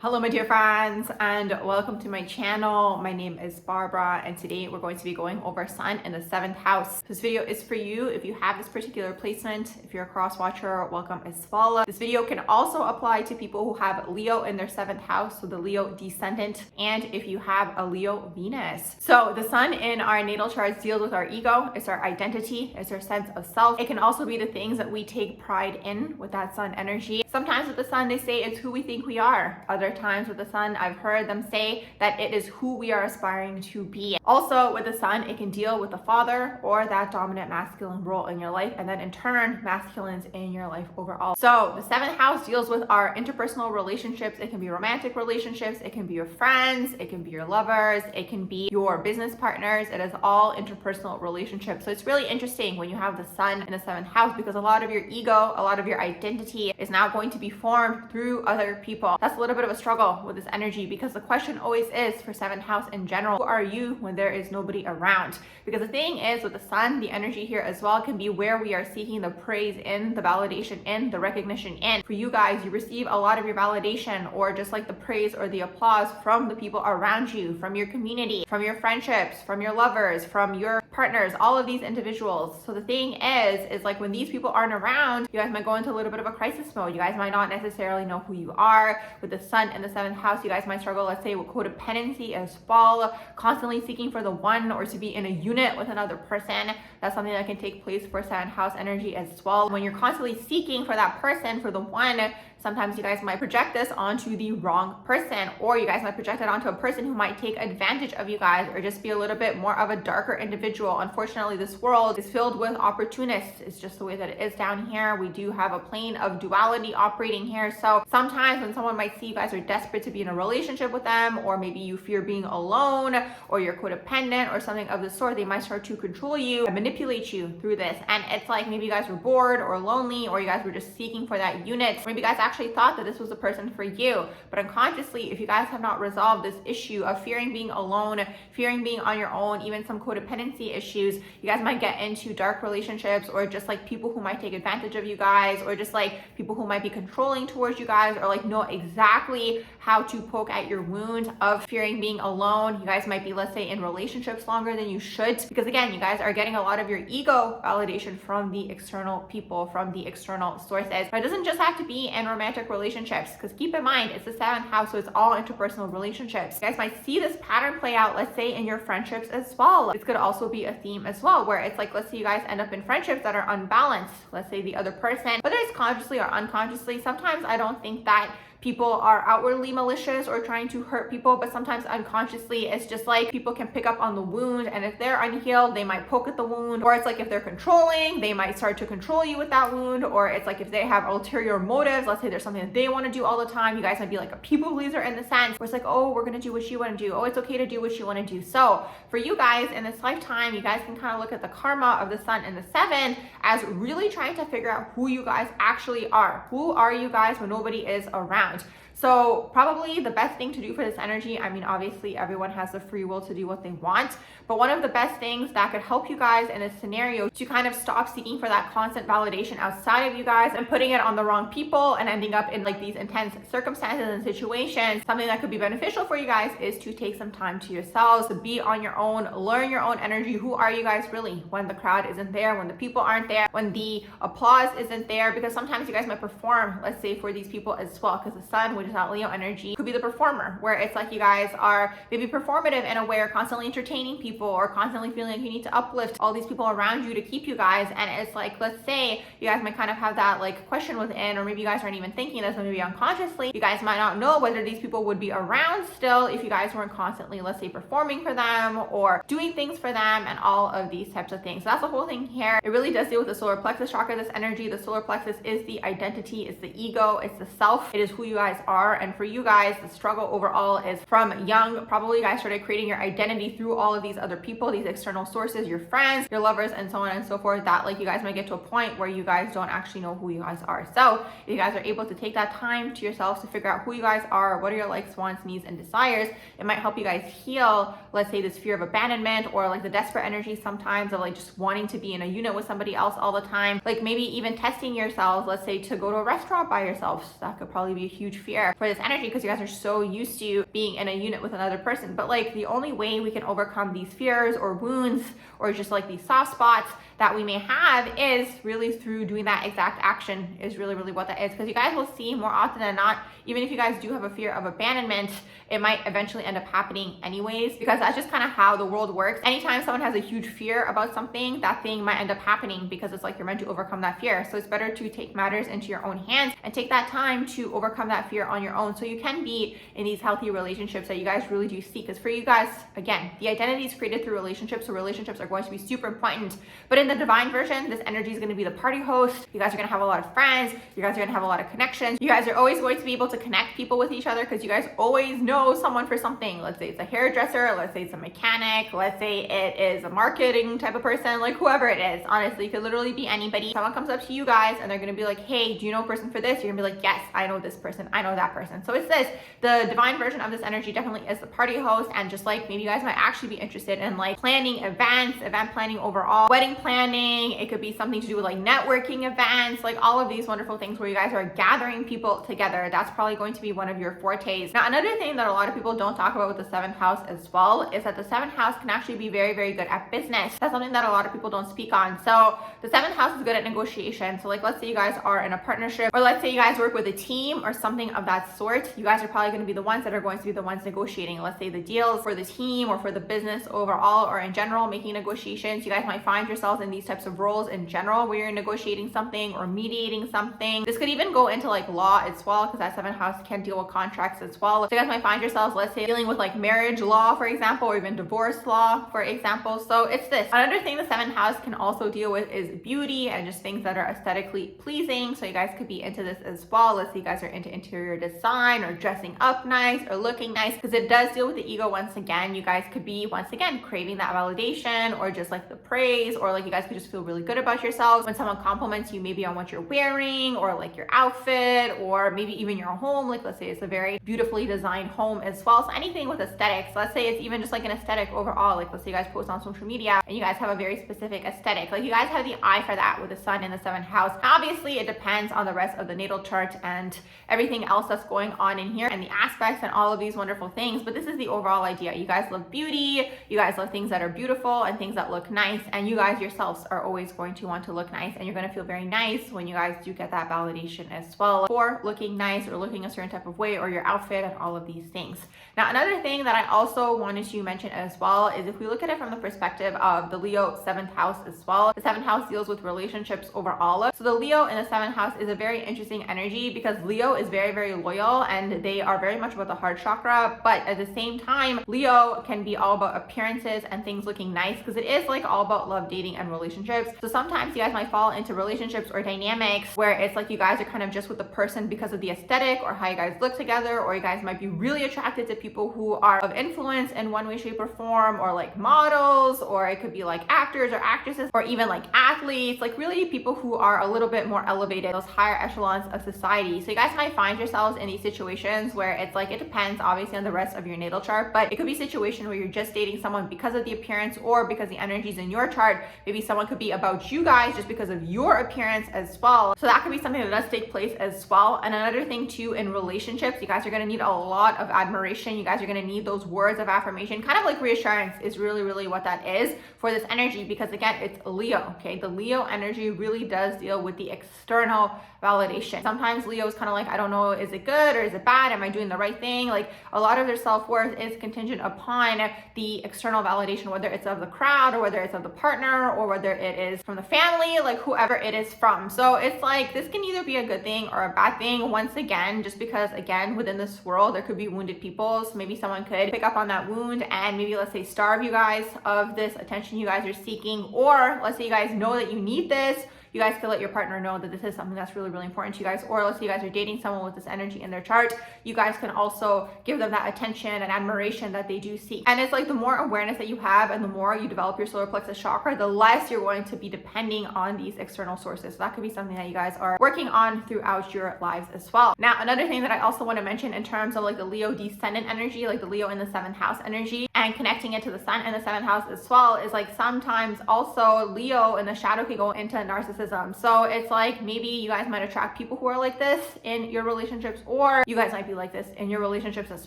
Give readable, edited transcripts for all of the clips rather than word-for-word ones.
Hello my dear friends, and welcome to my channel. My name is Barbara, and today we're going to be going over Sun in the 7th house. This video is for you if you have this particular placement. If you're a cross watcher, welcome as well. This video can also apply to people who have Leo in their 7th house, so the Leo descendant, and if you have a Leo Venus. So the Sun in our natal charts deals with our ego, it's our identity, it's our sense of self. It can also be the things that we take pride in with that Sun energy. Sometimes with the Sun, they say it's who we think we are. Other times with the Sun, I've heard them say that it is who we are aspiring to be. Also with the Sun, it can deal with the father or that dominant masculine role in your life, and then in turn masculines in your life overall. So the 7th house deals with our interpersonal relationships. It can be romantic relationships, it can be your friends, it can be your lovers, it can be your business partners. It is all interpersonal relationships. So it's really interesting when you have the Sun in the 7th house, because a lot of your ego, a lot of your identity is now going to be formed through other people. That's a little bit of a struggle with this energy, because the question always is for 7th house in general, who are you when there is nobody around? Because the thing is with the Sun, the energy here as well can be where we are seeking the praise in, the validation in, the recognition in. For you guys, you receive a lot of your validation or just like the praise or the applause from the people around you, from your community, from your friendships, from your lovers, from your partners, all of these individuals. So the thing is like when these people aren't around, you guys might go into a little bit of a crisis mode. You guys might not necessarily know who you are. With the Sun in the 7th house, you guys might struggle, let's say, with codependency as well, constantly seeking for the one or to be in a unit with another person. That's something that can take place for 7th house energy as well. When you're constantly seeking for that person, for the one, sometimes you guys might project this onto the wrong person, or you guys might project it onto a person who might take advantage of you guys or just be a little bit more of a darker individual. Unfortunately, this world is filled with opportunists. It's just the way that it is down here. We do have a plane of duality operating here. So sometimes when someone might see you guys are desperate to be in a relationship with them, or maybe you fear being alone, or you're codependent or something of the sort, they might start to control you and manipulate you through this. And it's like maybe you guys were bored or lonely, or you guys were just seeking for that unit. Maybe you guys actually thought that this was a person for you, but unconsciously, if you guys have not resolved this issue of fearing being alone, fearing being on your own, even some codependency issues, you guys might get into dark relationships, or just like people who might take advantage of you guys, or just like people who might be controlling towards you guys, or like know exactly how to poke at your wound of fearing being alone. You guys might be, let's say, in relationships longer than you should, because again, you guys are getting a lot of your ego validation from the external people, from the external sources. But it doesn't just have to be in romantic relationships, because keep in mind, it's the 7th house, so it's all interpersonal relationships. You guys might see this pattern play out, let's say, in your friendships as well. This could also be a theme as well, where it's like, let's say you guys end up in friendships that are unbalanced. Let's say the other person, whether it's consciously or unconsciously, sometimes I don't think that people are outwardly malicious or trying to hurt people, but sometimes unconsciously it's just like people can pick up on the wound, and if they're unhealed, they might poke at the wound. Or it's like if they're controlling, they might start to control you with that wound. Or it's like if they have ulterior motives, let's say there's something that they want to do all the time, you guys might be like a people pleaser in the sense where it's like, oh, we're gonna do what you want to do, oh, it's okay to do what you want to do. So for you guys in this lifetime, you guys can kind of look at the karma of the Sun in the 7th as really trying to figure out who you guys actually are. Who are you guys when nobody is around? So probably the best thing to do for this energy, I mean, obviously everyone has the free will to do what they want, but one of the best things that could help you guys in this scenario to kind of stop seeking for that constant validation outside of you guys and putting it on the wrong people and ending up in like these intense circumstances and situations, something that could be beneficial for you guys is to take some time to yourselves, to be on your own, learn your own energy. Who are you guys really when the crowd isn't there, when the people aren't there, when the applause isn't there? Because sometimes you guys might perform, let's say, for these people as well, because the Sun, which is that Leo energy, could be the performer, where it's like you guys are maybe performative in a way, or constantly entertaining people, or constantly feeling like you need to uplift all these people around you to keep you guys. And it's like, let's say you guys might kind of have that like question within, or maybe you guys aren't even thinking this, maybe unconsciously you guys might not know whether these people would be around still if you guys weren't constantly, let's say, performing for them or doing things for them and all of these types of things. So that's the whole thing here. It really does deal with the solar plexus chakra, this energy. The solar plexus is the identity, it's the ego, it's the self, it is who you guys are. And for you guys, the struggle overall is from young, probably you guys started creating your identity through all of these other people, these external sources, your friends, your lovers, and so on and so forth, that like you guys might get to a point where you guys don't actually know who you guys are. So if you guys are able to take that time to yourselves to figure out who you guys are, what are your likes, wants, needs, and desires, it might help you guys heal, let's say, this fear of abandonment, or like the desperate energy sometimes of like just wanting to be in a unit with somebody else all the time. Like maybe even testing yourselves, let's say, to go to a restaurant by yourselves. That could probably be a huge fear. fear for this energy because you guys are so used to being in a unit with another person. But like the only way we can overcome these fears or wounds or just like these soft spots that we may have is really through doing that exact action, is really what that is. Because you guys will see more often than not, even if you guys do have a fear of abandonment, it might eventually end up happening anyways, because that's just kind of how the world works. Anytime someone has a huge fear about something, that thing might end up happening because it's like you're meant to overcome that fear. So it's better to take matters into your own hands and take that time to overcome that fear on your own, so you can be in these healthy relationships that you guys really do seek. Because for you guys, again, the identity is created through relationships, so relationships are going to be super important. But in the divine version, this energy is going to be the party host. You guys are going to have a lot of friends. You guys are going to have a lot of connections. You guys are always going to be able to connect people with each other because you guys always know someone for something. Let's say it's a hairdresser, let's say it's a mechanic, let's say it is a marketing type of person, like whoever it is. Honestly, it could literally be anybody. Someone comes up to you guys and they're going to be like, hey, do you know a person for this? You're going to be like, yes, I know this person, I know that person. So it's this, the divine version of this energy definitely is the party host. And just like maybe you guys might actually be interested in like planning events, event planning overall, wedding planning. It could be something to do with like networking events, like all of these wonderful things where you guys are gathering people together. That's probably going to be one of your fortes. Now, another thing that a lot of people don't talk about with the 7th house as well is that the 7th house can actually be very good at business. That's something that a lot of people don't speak on. So the 7th house is good at negotiation. So like, let's say you guys are in a partnership, or let's say you guys work with a team or something of that sort. You guys are probably going to be the ones that are going to be the ones negotiating, let's say the deals for the team or for the business overall, or in general making negotiations. You guys might find yourselves in these types of roles in general where you're negotiating something or mediating something. This could even go into like law as well, because that 7th house can deal with contracts as well. So you guys might find yourselves, let's say, dealing with like marriage law, for example, or even divorce law, for example. So it's this. Another thing the 7th house can also deal with is beauty and just things that are aesthetically pleasing. So you guys could be into this as well. Let's say you guys are into interior design or dressing up nice or looking nice, because it does deal with the ego once again. You guys could be once again craving that validation or just like the praise, or like you guys could just feel really good about yourselves when someone compliments you maybe on what you're wearing or like your outfit, or maybe even your home. Like let's say it's a very beautifully designed home as well. So anything with aesthetics, let's say it's even just like an aesthetic overall. Like let's say you guys post on social media and you guys have a very specific aesthetic. Like you guys have the eye for that with the sun in the 7th house. Obviously it depends on the rest of the natal chart and everything else that's going on in here and the aspects and all of these wonderful things. But this is the overall idea. You guys love beauty. You guys love things that are beautiful and things that look nice. And you guys yourselves are always going to want to look nice, and you're going to feel very nice when you guys do get that validation as well for looking nice or looking a certain type of way, or your outfit and all of these things. Now, another thing that I also wanted to mention as well is if we look at it from the perspective of the Leo 7th house as well, the 7th house deals with relationships overall. So the Leo in the 7th house is a very interesting energy because Leo is very loyal and they are very much about the heart chakra, but at the same time, Leo can be all about appearances and things looking nice, because it is like all about love, dating, and relationships. So sometimes you guys might fall into relationships or dynamics where it's like you guys are kind of just with the person because of the aesthetic or how you guys look together, or you guys might be really attracted to people who are of influence in one way, shape, or form, or like models, or it could be like actors or actresses, or even like athletes, like really people who are a little bit more elevated, those higher echelons of society. So you guys might find yourselves in these situations where it's like, it depends obviously on the rest of your natal chart, but it could be a situation where you're just dating someone because of the appearance or because the energies in your chart. Maybe someone could be about you guys just because of your appearance as well. So that could be something that does take place as well. And another thing too, in relationships, you guys are going to need a lot of admiration. You guys are going to need those words of affirmation, kind of like reassurance is really what that is for this energy, because again, it's Leo. Okay, the Leo energy really does deal with the external validation. Sometimes Leo is kind of like, I don't know, is it good or is it bad? Am I doing the right thing? Like a lot of their self-worth is contingent upon the external validation, whether it's of the crowd or whether it's of the partner or whether it is from the family, like whoever it is from. So it's like, this can either be a good thing or a bad thing, once again, just because again, within this world, there could be wounded people. So maybe someone could pick up on that wound and maybe, let's say, starve you guys of this attention you guys are seeking, or let's say you guys know that you need this. You guys can let your partner know that this is something that's really important to you guys. Or let's say you guys are dating someone with this energy in their chart, you guys can also give them that attention and admiration that they do seek. And it's like the more awareness that you have and the more you develop your solar plexus chakra, the less you're going to be depending on these external sources. So that could be something that you guys are working on throughout your lives as well. Now, another thing that I also want to mention in terms of like the Leo descendant energy, like the Leo in the 7th house energy, and connecting it to the sun in the 7th house as well, is like sometimes also Leo in the shadow can go into narcissism narcissism. So it's like maybe you guys might attract people who are like this in your relationships, or you guys might be like this in your relationships as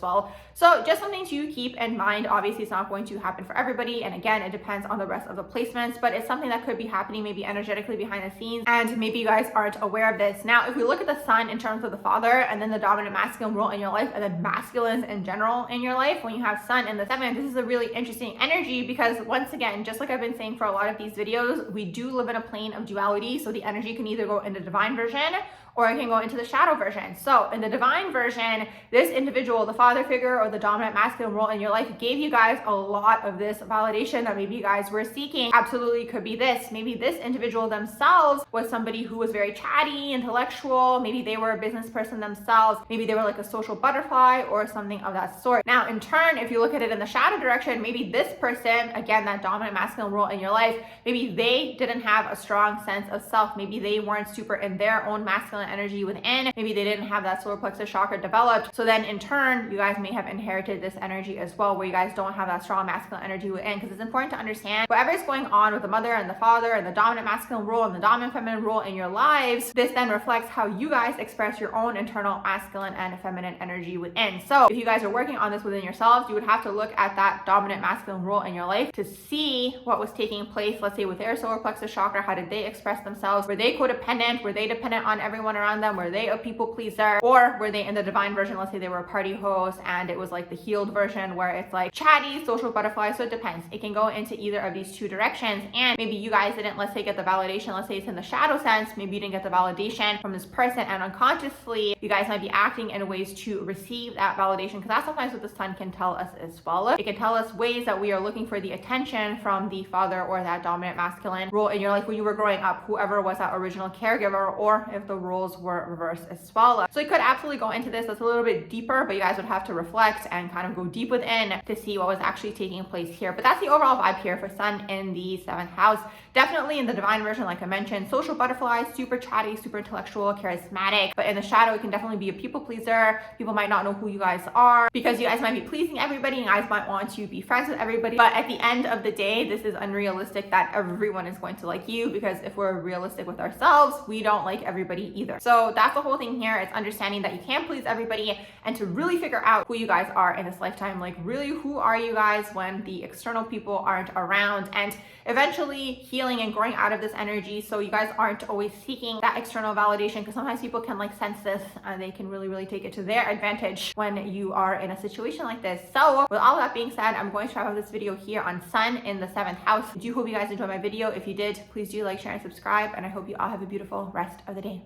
well. So just something to keep in mind. Obviously, it's not going to happen for everybody. And again, it depends on the rest of the placements, but it's something that could be happening maybe energetically behind the scenes. And maybe you guys aren't aware of this. Now, if we look at the sun in terms of the father and then the dominant masculine role in your life and then masculines in general in your life, when you have sun in the 7th, this is a really interesting energy because once again, just like I've been saying for a lot of these videos, we do live in a plane of duality. So the energy can either go in the divine version or it can go into the shadow version. So in the divine version, this individual, the father figure or the dominant masculine role in your life, gave you guys a lot of this validation that maybe you guys were seeking. Absolutely could be this. Maybe this individual themselves was somebody who was very chatty, intellectual. Maybe they were a business person themselves. Maybe they were like a social butterfly or something of that sort. Now, in turn, if you look at it in the shadow direction, maybe this person, again, that dominant masculine role in your life, maybe they didn't have a strong sense of self. Maybe they weren't super in their own masculine energy within. Maybe they didn't have that solar plexus chakra developed. So then in turn, you guys may have inherited this energy as well, where you guys don't have that strong masculine energy within, because it's important to understand whatever is going on with the mother and the father and the dominant masculine role and the dominant feminine role in your lives. This then reflects how you guys express your own internal masculine and feminine energy within. So if you guys are working on this within yourselves, you would have to look at that dominant masculine role in your life to see what was taking place, let's say with their solar plexus chakra. How did they express themselves? Were they codependent? Were they dependent on everyone around them? Were they a people pleaser? Or were they in the divine version? Let's say they were a party host and it was like the healed version where it's like chatty, social butterfly. So it depends. It can go into either of these two directions. And maybe you guys didn't, let's say, get the validation. Let's say it's in the shadow sense. Maybe you didn't get the validation from this person, and unconsciously you guys might be acting in ways to receive that validation, because that's sometimes what the sun can tell us as well. It can tell us ways that we are looking for the attention from the father or that dominant masculine role in your life when you were growing up, whoever was that original caregiver, or if the roles were reversed as well. So it could absolutely go into this. That's a little bit deeper, but you guys would have to reflect and kind of go deep within to see what was actually taking place here. But that's the overall vibe here for sun in the 7th house. Definitely in the divine version, like I mentioned, social butterfly, super chatty, super intellectual, charismatic. But in the shadow, it can definitely be a people pleaser. People might not know who you guys are because you guys might be pleasing everybody and you guys might want to be friends with everybody. But at the end of the day, this is unrealistic that everyone is going to like you, because if we're realistic with ourselves, we don't like everybody either. So that's the whole thing here. It's understanding that you can't please everybody and to really figure out who you guys are in this lifetime. Like, really, who are you guys when the external people aren't around? And eventually healing and growing out of this energy, so you guys aren't always seeking that external validation, because sometimes people can like sense this and they can really take it to their advantage when you are in a situation like this. So with all that being said, I'm going to wrap up this video here on sun in the 7th house. I do hope you guys enjoyed my video. If you did, please do like, share, and subscribe, and I hope you all have a beautiful rest of the day.